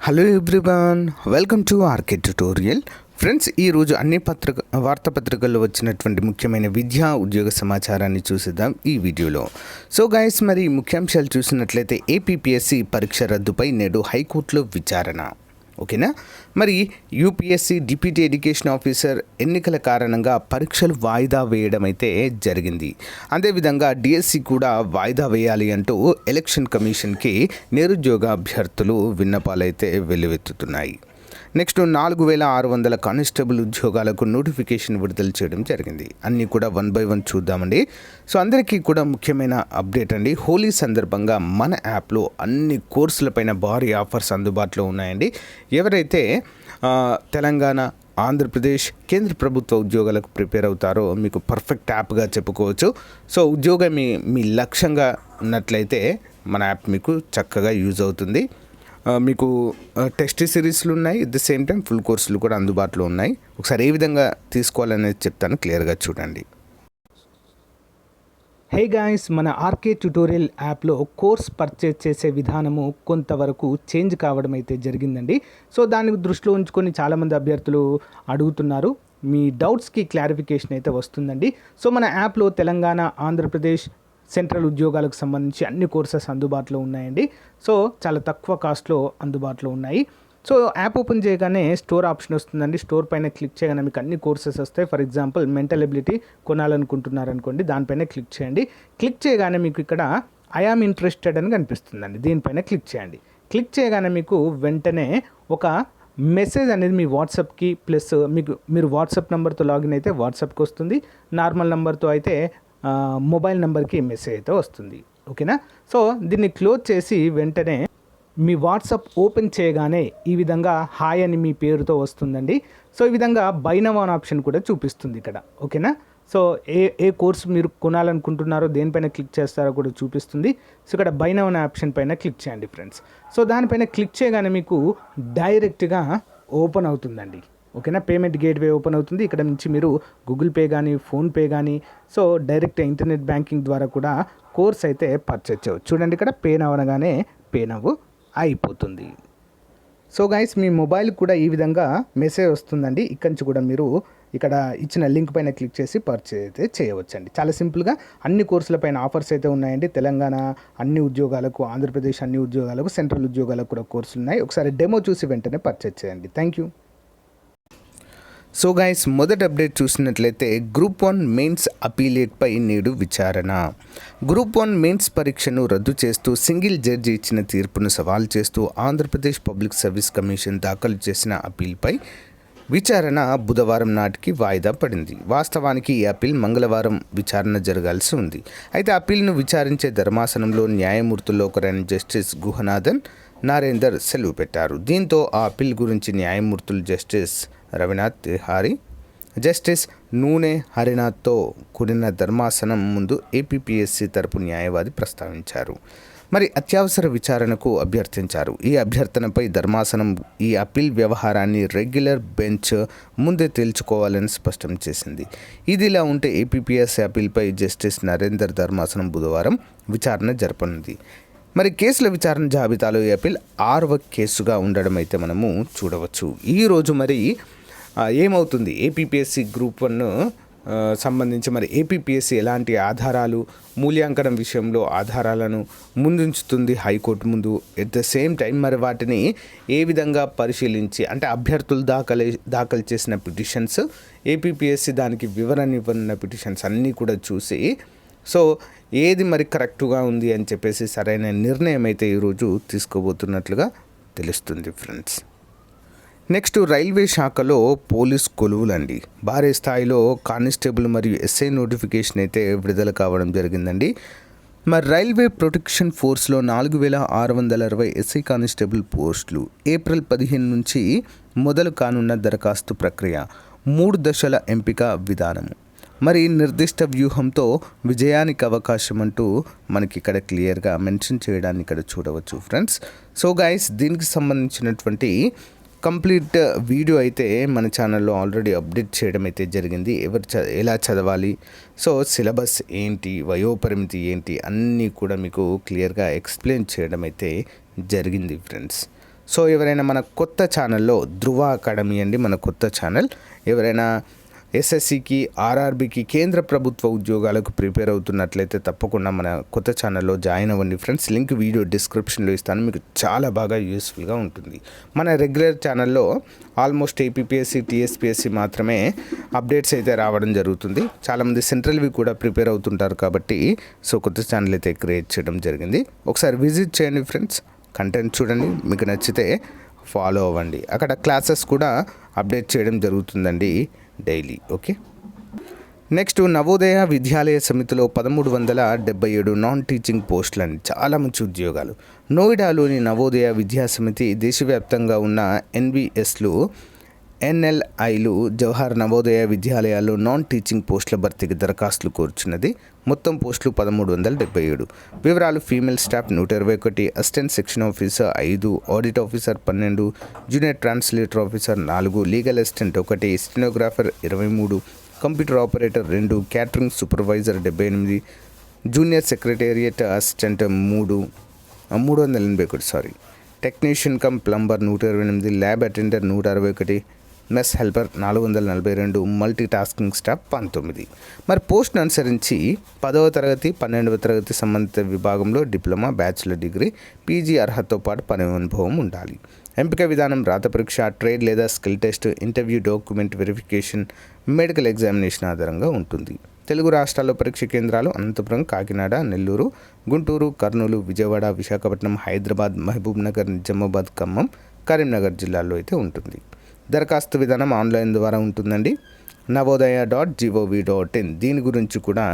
Hello everyone, welcome to RK tutorial. Friends, ఈరోజు అన్ని వార్తాపత్రికల్లో వచ్చినటువంటి ముఖ్యమైన విద్యా ఉద్యోగ సమాచారాన్ని చూసిద్దాం ఈ వీడియోలో. సో గైస్, మరి ముఖ్యాంశాలు చూసినట్లయితే ఏపీపీఎస్సీ పరీక్ష రద్దుపై నేడు హైకోర్టులో విచారణ. ఓకేనా. మరి యూపీఎస్సీ డిప్యూటీ ఎడ్యుకేషన్ ఆఫీసర్ ఎన్నికల కారణంగా పరీక్షలు వాయిదా వేయడం అయితే జరిగింది. అదేవిధంగా డిఎస్సి కూడా వాయిదా వేయాలి అంటూ ఎలక్షన్ కమిషన్కి నిరుద్యోగ అభ్యర్థులు విన్నపాలైతే వెల్లువెత్తుతున్నాయి. నెక్స్ట్ 4600 కానిస్టేబుల్ ఉద్యోగాలకు నోటిఫికేషన్ విడుదల చేయడం జరిగింది. అన్నీ కూడా 1 by 1 చూద్దామండి. సో అందరికీ కూడా ముఖ్యమైన అప్డేట్ అండి. హోలీ సందర్భంగా మన యాప్లో అన్ని కోర్సులపైన భారీ ఆఫర్స్ అందుబాటులో ఉన్నాయండి. ఎవరైతే తెలంగాణ, ఆంధ్రప్రదేశ్, కేంద్ర ప్రభుత్వ ఉద్యోగాలకు ప్రిపేర్ అవుతారో మీకు పర్ఫెక్ట్ యాప్గా చెప్పుకోవచ్చు. సో ఉద్యోగం మీ లక్ష్యంగా ఉన్నట్లయితే మన యాప్ మీకు చక్కగా యూజ్ అవుతుంది. మీకు టెస్ట్ సిరీస్లు ఉన్నాయి, at the same time full కోర్సులు కూడా అందుబాటులో ఉన్నాయి. ఒకసారి ఏ విధంగా తీసుకోవాలనేది చెప్తాను, క్లియర్గా చూడండి. హే గాయ్స్, మన ఆర్కే ట్యుటోరియల్ యాప్లో కోర్స్ పర్చేజ్ చేసే విధానము కొంతవరకు చేంజ్ కావడం అయితే జరిగిందండి. సో దాన్ని దృష్టిలో ఉంచుకొని చాలామంది అభ్యర్థులు అడుగుతున్నారు. మీ డౌట్స్కి క్లారిఫికేషన్ అయితే వస్తుందండి. సో మన యాప్లో తెలంగాణ, ఆంధ్రప్రదేశ్, సెంట్రల్ ఉద్యోగాలకు సంబంధించి అన్ని కోర్సెస్ అందుబాటులో ఉన్నాయండి. సో చాలా తక్కువ కాస్ట్లో అందుబాటులో ఉన్నాయి. సో యాప్ ఓపెన్ చేయగానే స్టోర్ ఆప్షన్ వస్తుందండి. స్టోర్ పైన క్లిక్ చేయగానే మీకు అన్ని కోర్సెస్ వస్తాయి. ఫర్ ఎగ్జాంపుల్ మెంటల్ ఎబిలిటీ కొనాలనుకుంటున్నారనుకోండి, దానిపైన క్లిక్ చేయండి. క్లిక్ చేయగానే మీకు ఇక్కడ ఐ ఆమ్ ఇంట్రెస్టెడ్ అని కనిపిస్తుందండి. దీనిపైన క్లిక్ చేయండి. క్లిక్ చేయగానే మీకు వెంటనే ఒక మెసేజ్ అనేది మీ వాట్సాప్కి ప్లస్ మీరు వాట్సాప్ నెంబర్తో లాగిన్ అయితే వాట్సాప్కి వస్తుంది. నార్మల్ నెంబర్తో అయితే మొబైల్ నెంబర్కి మెసేజ్ అయితే వస్తుంది. ఓకేనా. సో దీన్ని క్లోజ్ చేసి వెంటనే మీ వాట్సాప్ ఓపెన్ చేయగానే ఈ విధంగా హాయ్ అని మీ పేరుతో వస్తుందండి. సో ఈ విధంగా బై నౌ అనే ఆప్షన్ కూడా చూపిస్తుంది ఇక్కడ. ఓకేనా. సో ఏ కోర్సు మీరు కొనాలనుకుంటున్నారో దేనిపైన క్లిక్ చేస్తారో కూడా చూపిస్తుంది. సో ఇక్కడ బై నౌ అనే ఆప్షన్ పైన క్లిక్ చేయండి ఫ్రెండ్స్. సో దానిపైన క్లిక్ చేయగానే మీకు డైరెక్ట్గా ఓపెన్ అవుతుందండి. ఓకేనా. పేమెంట్ గేట్వే ఓపెన్ అవుతుంది. ఇక్కడ నుంచి మీరు గూగుల్ పే కానీ, ఫోన్పే కానీ, సో డైరెక్ట్ ఇంటర్నెట్ బ్యాంకింగ్ ద్వారా కూడా కోర్స్ అయితే పర్చేజ్ చేయవచ్చు. చూడండి, ఇక్కడ పే నౌ అనగానే పే నౌ అయిపోతుంది. సో గైస్, మీ మొబైల్ కూడా ఈ విధంగా మెసేజ్ వస్తుందండి. ఇక్కడి నుంచి కూడా మీరు ఇక్కడ ఇచ్చిన లింక్ పైన క్లిక్ చేసి పర్చేజ్ అయితే చేయవచ్చండి. చాలా సింపుల్గా అన్ని కోర్సులపైన ఆఫర్స్ అయితే ఉన్నాయండి. తెలంగాణ అన్ని ఉద్యోగాలకు, ఆంధ్రప్రదేశ్ అన్ని ఉద్యోగాలకు, సెంట్రల్ ఉద్యోగాలకు కూడా కోర్సులు ఉన్నాయి. ఒకసారి డెమో చూసి వెంటనే పర్చేజ్ చేయండి. Thank you. సో గైస్, మొదటి అప్డేట్ చూసినట్లయితే గ్రూప్ 1 మెయిన్స్ అపీలేట్పై నేడు విచారణ. గ్రూప్ 1 మెయిన్స్ పరీక్షను రద్దు చేస్తూ సింగిల్ జడ్జి ఇచ్చిన తీర్పును సవాల్ చేస్తూ ఆంధ్రప్రదేశ్ పబ్లిక్ సర్వీస్ కమిషన్ దాఖలు చేసిన అపీల్పై విచారణ బుధవారం నాటికి వాయిదా పడింది. వాస్తవానికి ఈ అపీల్ మంగళవారం విచారణ జరగాల్సి ఉంది. అయితే అపీల్ను విచారించే ధర్మాసనంలో న్యాయమూర్తుల్లో ఒకరైన జస్టిస్ గుహనాథన్ నరేందర్ సెలవు పెట్టారు. దీంతో ఆ అపీల్ గురించి న్యాయమూర్తులు జస్టిస్ రవినాథ్ తిహారీ, జస్టిస్ నూనె హరినాథ్తో కూడిన ధర్మాసనం ముందు ఏపీపీఎస్సీ తరపు న్యాయవాది ప్రస్తావించారు. మరి అత్యవసర విచారణకు అభ్యర్థించారు. ఈ అభ్యర్థనపై ధర్మాసనం ఈ అపీల్ వ్యవహారాన్ని రెగ్యులర్ బెంచ్ ముందే తేల్చుకోవాలని స్పష్టం చేసింది. ఇదిలా ఉంటే ఏపీపీఎస్సీ అపీల్పై జస్టిస్ నరేందర్ ధర్మాసనం బుధవారం విచారణ జరపనుంది. మరి కేసుల విచారణ జాబితాలో ఈ అపీల్ 6వ కేసుగా ఉండడం అయితే మనము చూడవచ్చు. ఈరోజు మరి ఏమవుతుంది, ఏపీపీఎస్సీ గ్రూప్ 1 సంబంధించి మరి ఏపీపీఎస్సీ ఎలాంటి ఆధారాలు, మూల్యాంకనం విషయంలో ఆధారాలను ముందుంచుతుంది హైకోర్టు ముందు. ఎట్ ద సేమ్ టైం మరి వాటిని ఏ విధంగా పరిశీలించి, అంటే అభ్యర్థులు దాఖలు చేసిన పిటిషన్స్, ఏపీపీఎస్సీ దానికి వివరణ ఇవ్వనున్న పిటిషన్స్ అన్నీ కూడా చూసి, సో ఏది మరి కరెక్టుగా ఉంది అని చెప్పేసి సరైన నిర్ణయం అయితే ఈరోజు తీసుకోబోతున్నట్లుగా తెలుస్తుంది ఫ్రెండ్స్. నెక్స్ట్, రైల్వే శాఖలో పోలీస్ కొలువులండి. భారీ స్థాయిలో కానిస్టేబుల్ మరియు ఎస్ఐ నోటిఫికేషన్ అయితే విడుదల కావడం జరిగిందండి. మరి రైల్వే ప్రొటెక్షన్ ఫోర్స్లో 4660 ఎస్ఐ కానిస్టేబుల్ పోస్టులు ఏప్రిల్ 15 నుంచి మొదలు కానున్న దరఖాస్తు ప్రక్రియ, 3 దశల ఎంపిక విధానము, మరి నిర్దిష్ట వ్యూహంతో విజయానికి అవకాశం అంటూ మనకి ఇక్కడ క్లియర్గా మెన్షన్ చేయడాన్ని ఇక్కడ చూడవచ్చు ఫ్రెండ్స్. సో గైస్, దీనికి సంబంధించినటువంటి కంప్లీట్ వీడియో అయితే మన ఛానల్లో ఆల్రెడీ అప్డేట్ చేయడం అయితే జరిగింది. ఎలా చదవాలి, సో సిలబస్ ఏంటి, వయోపరిమితి ఏంటి, అన్నీ కూడా మీకు క్లియర్గా ఎక్స్ప్లెయిన్ చేయడం అయితే జరిగింది ఫ్రెండ్స్. సో ఎవరైనా మన కొత్త ఛానల్లో ధృవ అకాడమీ అండి మన కొత్త ఛానల్, ఎవరైనా ఎస్ఎస్సికి ఆర్ఆర్బికి కేంద్ర ప్రభుత్వ ఉద్యోగాలకు ప్రిపేర్ అవుతున్నట్లయితే తప్పకుండా మన కొత్త ఛానల్లో జాయిన్ అవ్వండి ఫ్రెండ్స్. లింక్ వీడియో డిస్క్రిప్షన్లో ఇస్తాను, మీకు చాలా బాగా యూస్ఫుల్గా ఉంటుంది. మన రెగ్యులర్ ఛానల్లో ఆల్మోస్ట్ ఏపీపీఎస్సి టీఎస్పీఎస్సి మాత్రమే అప్డేట్స్ అయితే రావడం జరుగుతుంది. చాలామంది సెంట్రల్వి కూడా ప్రిపేర్ అవుతుంటారు కాబట్టి సో కొత్త ఛానల్ అయితే క్రియేట్ చేయడం జరిగింది. ఒకసారి విజిట్ చేయండి ఫ్రెండ్స్, కంటెంట్ చూడండి, మీకు నచ్చితే ఫాలో అవ్వండి. అక్కడ క్లాసెస్ కూడా అప్డేట్ చేయడం జరుగుతుందండి డైలీ. ఓకే, నెక్స్ట్ నవోదయ విద్యాలయ సమితిలో 1377 నాన్ టీచింగ్ పోస్టులని, చాలా మంచి ఉద్యోగాలు. నోయిడాలోని నవోదయ విద్యా సమితి దేశవ్యాప్తంగా ఉన్న ఎన్విఎస్లు ఎన్ఎల్ఐలు జవహర్ నవోదయ విద్యాలయాల్లో నాన్ టీచింగ్ పోస్టుల భర్తీకి దరఖాస్తులు కోరుచున్నది. మొత్తం పోస్టులు 1377. వివరాలు: female staff 121, assistant section officer 5, audit officer 12, junior translator officer 4, legal assistant 1, stenographer 23, computer operator 2, catering supervisor 78, junior secretariat assistant 381, technician come plumber 128, lab attender 161, mess helper 442, multi tasking staff 19. మరి పోస్ట్ను అనుసరించి 10వ తరగతి 12వ తరగతి సంబంధిత విభాగంలో డిప్లొమా, బ్యాచిలర్ డిగ్రీ, పీజీ అర్హతతో పాటు పని అనుభవం ఉండాలి. ఎంపిక విధానం: రాత పరీక్ష, ట్రేడ్ లేదా skill test, interview, document verification, medical examination ఆధారంగా ఉంటుంది. తెలుగు రాష్ట్రాల్లో పరీక్ష కేంద్రాలు: అనంతపురం, కాకినాడ, నెల్లూరు, గుంటూరు, కర్నూలు, విజయవాడ, విశాఖపట్నం, హైదరాబాద్, మహబూబ్ నగర్, నిజామాబాద్, ఖమ్మం, కరీంనగర్ జిల్లాల్లో అయితే ఉంటుంది. దరఖాస్తు విధానం ఆన్లైన్ ద్వారా ఉంటుందండి. navodaya.gov.in దీని గురించి కూడా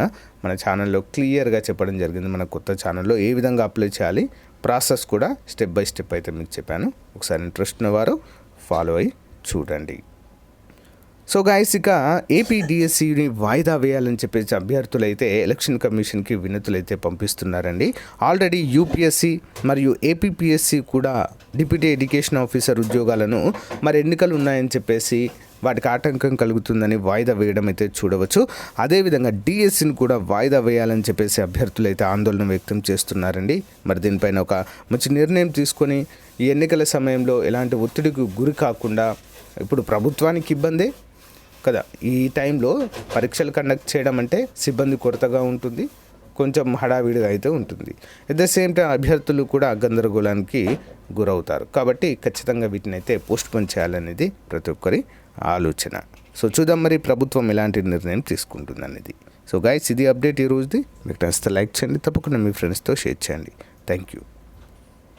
మన ఛానల్లో క్లియర్గా చెప్పడం జరిగింది. మన కొత్త ఛానల్లో ఏ విధంగా అప్లై చేయాలి, ప్రాసెస్ కూడా స్టెప్ బై స్టెప్ అయితే మీకు చెప్పాను. ఒకసారి ఇంట్రెస్ట్ ఉన్నవారు ఫాలో అయ్యి చూడండి. సో గాయస్, ఇక ఏపీ డిఎస్సిని వాయిదా వేయాలని చెప్పేసి అభ్యర్థులు అయితే ఎలక్షన్ కమిషన్కి వినతులు అయితే పంపిస్తున్నారండి. ఆల్రెడీ యూపీఎస్సి మరియు ఏపీపీఎస్సి కూడా డిప్యూటీ ఎడ్యుకేషన్ ఆఫీసర్ ఉద్యోగాలను మరి ఎన్నికలు ఉన్నాయని చెప్పేసి వాటికి ఆటంకం కలుగుతుందని వాయిదా వేయడం అయితే చూడవచ్చు. అదేవిధంగా డిఎస్సిని కూడా వాయిదా వేయాలని చెప్పేసి అభ్యర్థులు అయితే ఆందోళన వ్యక్తం చేస్తున్నారండి. మరి దీనిపైన ఒక మంచి నిర్ణయం తీసుకొని ఈ ఎన్నికల సమయంలో ఎలాంటి ఒత్తిడికి గురి కాకుండా, ఇప్పుడు ప్రభుత్వానికి ఇబ్బందే కదా ఈ టైంలో పరీక్షలు కండక్ట్ చేయడం అంటే, సిబ్బంది కొరతగా ఉంటుంది, కొంచెం హడావిడిగా అయితే ఉంటుంది. ఎట్ ద సేమ్ టైం అభ్యర్థులు కూడా గందరగోళానికి గురవుతారు. కాబట్టి ఖచ్చితంగా వీటిని అయితే పోస్ట్ పోన్ చేయాలనేది ప్రతి ఒక్కరి ఆలోచన. సో చూద్దాం మరి ప్రభుత్వం ఎలాంటి నిర్ణయం తీసుకుంటుంది అనేది. సో గైస్, ఇది అప్డేట్ ఈ రోజుది. మీకు నచ్చితే లైక్ చేయండి, తప్పకుండా మీ ఫ్రెండ్స్తో షేర్ చేయండి. Thank you.